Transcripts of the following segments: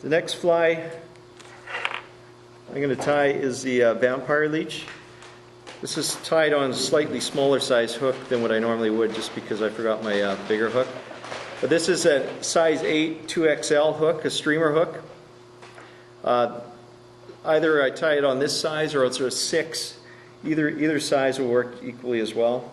The next fly I'm going to tie is the vampire leech. This is tied on a slightly smaller size hook than what I normally would, just because I forgot my bigger hook. But this is a size 8 2XL hook, a streamer hook. Either I tie it on this size or it's a 6. Either size will work equally as well.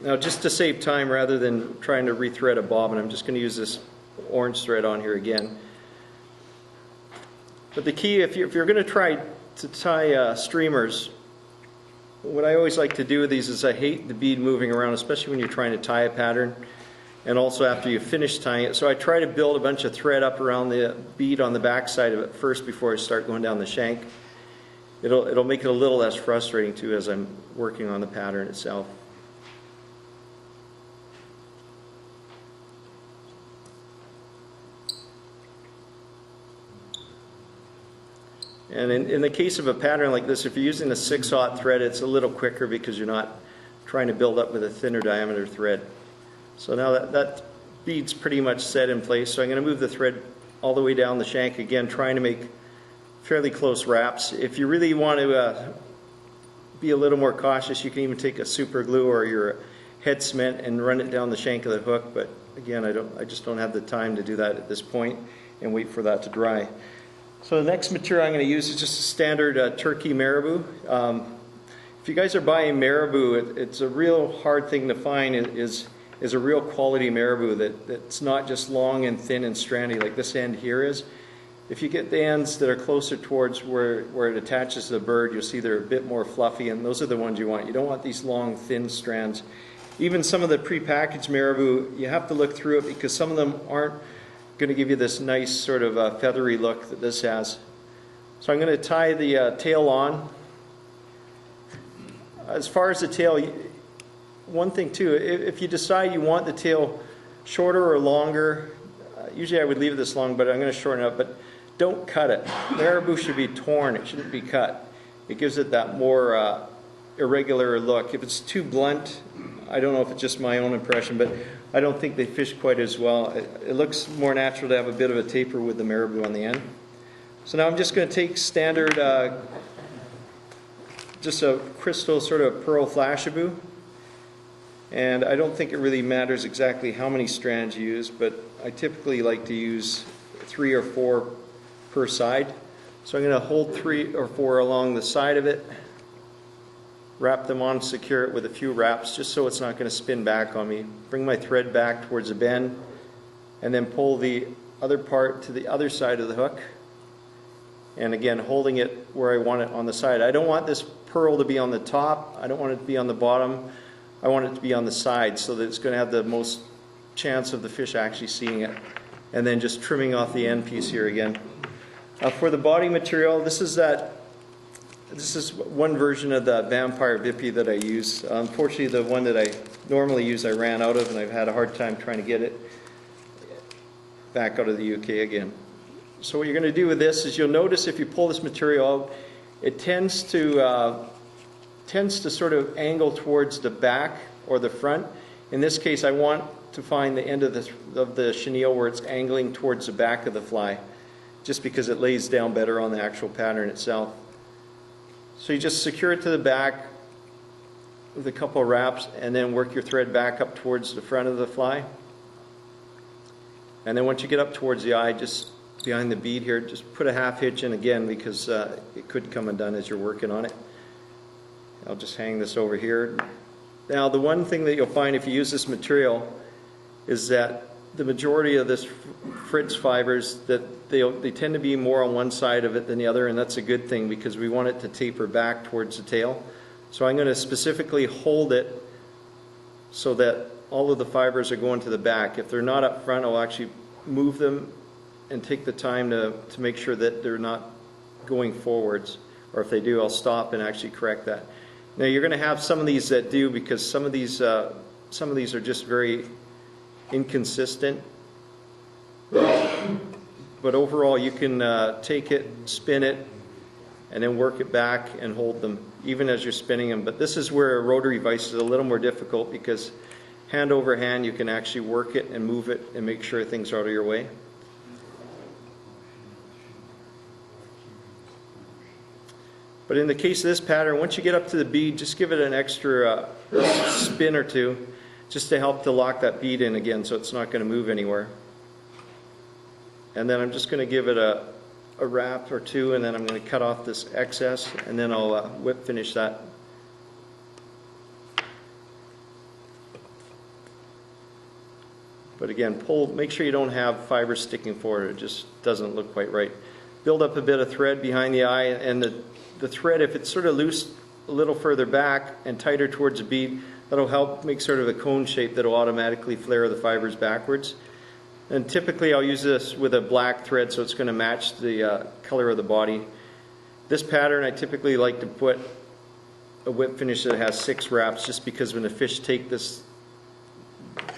Now, just to save time, rather than trying to rethread a bobbin, I'm just going to use this orange thread on here again. But the key, if you're going to try to tie streamers, what I always like to do with these is I hate the bead moving around, especially when you're trying to tie a pattern, and also after you finish tying it. So I try to build a bunch of thread up around the bead on the back side of it first before I start going down the shank. It'll make it a little less frustrating too as I'm working on the pattern itself. And in the case of a pattern like this, if you're using a 6/0 thread, it's a little quicker because you're not trying to build up with a thinner diameter thread. So now that bead's pretty much set in place. So I'm going to move the thread all the way down the shank again, trying to make fairly close wraps. If you really want to be a little more cautious, you can even take a super glue or your head cement and run it down the shank of the hook. But again, I just don't have the time to do that at this point and wait for that to dry. So the next material I'm going to use is just a standard turkey marabou. If you guys are buying marabou, it's a real hard thing to find is a real quality marabou that's not just long and thin and strandy like this end here is. If you get the ends that are closer towards where it attaches to the bird, you'll see they're a bit more fluffy, and those are the ones you want. You don't want these long, thin strands. Even some of the prepackaged marabou, you have to look through it because some of them aren't going to give you this nice sort of feathery look that this has. So I'm going to tie the tail on. As far as the tail, one thing too, if you decide you want the tail shorter or longer, usually I would leave it this long, but I'm going to shorten it up, but don't cut it. Marabou should be torn, it shouldn't be cut. It gives it that more irregular look. If it's too blunt, I don't know if it's just my own impression, but I don't think they fish quite as well. It looks more natural to have a bit of a taper with the marabou on the end. So now I'm just going to take standard, just a crystal sort of pearl flashabou. And I don't think it really matters exactly how many strands you use, but I typically like to use 3 or 4 per side. So I'm going to hold 3 or 4 along the side of it, wrap them on, secure it with a few wraps just so it's not going to spin back on me. Bring my thread back towards the bend and then pull the other part to the other side of the hook. And again, holding it where I want it on the side. I don't want this pearl to be on the top. I don't want it to be on the bottom. I want it to be on the side so that it's going to have the most chance of the fish actually seeing it. And then just trimming off the end piece here again. For the body material, this is one version of the vampire Vippy that I use. Unfortunately, the one that I normally use I ran out of, and I've had a hard time trying to get it back out of the UK again. So what you're going to do with this is you'll notice if you pull this material out, it tends to sort of angle towards the back or the front. In this case, I want to find the end of the chenille where it's angling towards the back of the fly, just because it lays down better on the actual pattern itself. So you just secure it to the back with a couple of wraps and then work your thread back up towards the front of the fly. And then once you get up towards the eye, just behind the bead here, just put a half hitch in again because it could come undone as you're working on it. I'll just hang this over here. Now the one thing that you'll find if you use this material is that the majority of this fritz fibers, that they tend to be more on one side of it than the other, and that's a good thing because we want it to taper back towards the tail. So I'm going to specifically hold it so that all of the fibers are going to the back. If they're not up front, I'll actually move them and take the time to make sure that they're not going forwards, or if they do, I'll stop and actually correct that. Now you're going to have some of these that do, because some of these are just very inconsistent. But overall, you can take it, spin it, and then work it back and hold them, even as you're spinning them. But this is where a rotary vise is a little more difficult because hand over hand, you can actually work it and move it and make sure things are out of your way. But in the case of this pattern, once you get up to the bead, just give it an extra spin or two, just to help to lock that bead in again, so it's not going to move anywhere. And then I'm just going to give it a wrap or two, and then I'm going to cut off this excess, and then I'll whip finish that. But again, make sure you don't have fibers sticking forward. It just doesn't look quite right. Build up a bit of thread behind the eye, and the thread, if it's sort of loose a little further back and tighter towards the bead, that'll help make sort of a cone shape that'll automatically flare the fibers backwards. And typically I'll use this with a black thread, so it's going to match the color of the body. This pattern I typically like to put a whip finish that has 6 wraps, just because when the fish take this,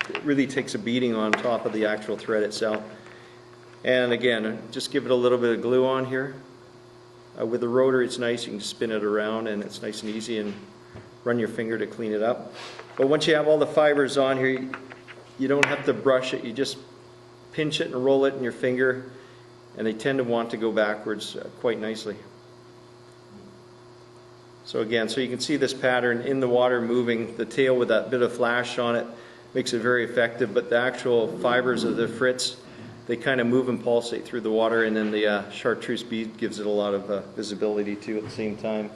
it really takes a beating on top of the actual thread itself. And again, just give it a little bit of glue on here. With the rotor, it's nice, you can spin it around and it's nice and easy, and run your finger to clean it up. But once you have all the fibers on here, you don't have to brush it, you just pinch it and roll it in your finger, and they tend to want to go backwards quite nicely. So again, so you can see this pattern in the water moving, the tail with that bit of flash on it makes it very effective, but the actual fibers of the fritz, they kind of move and pulsate through the water, and then the chartreuse bead gives it a lot of visibility too at the same time.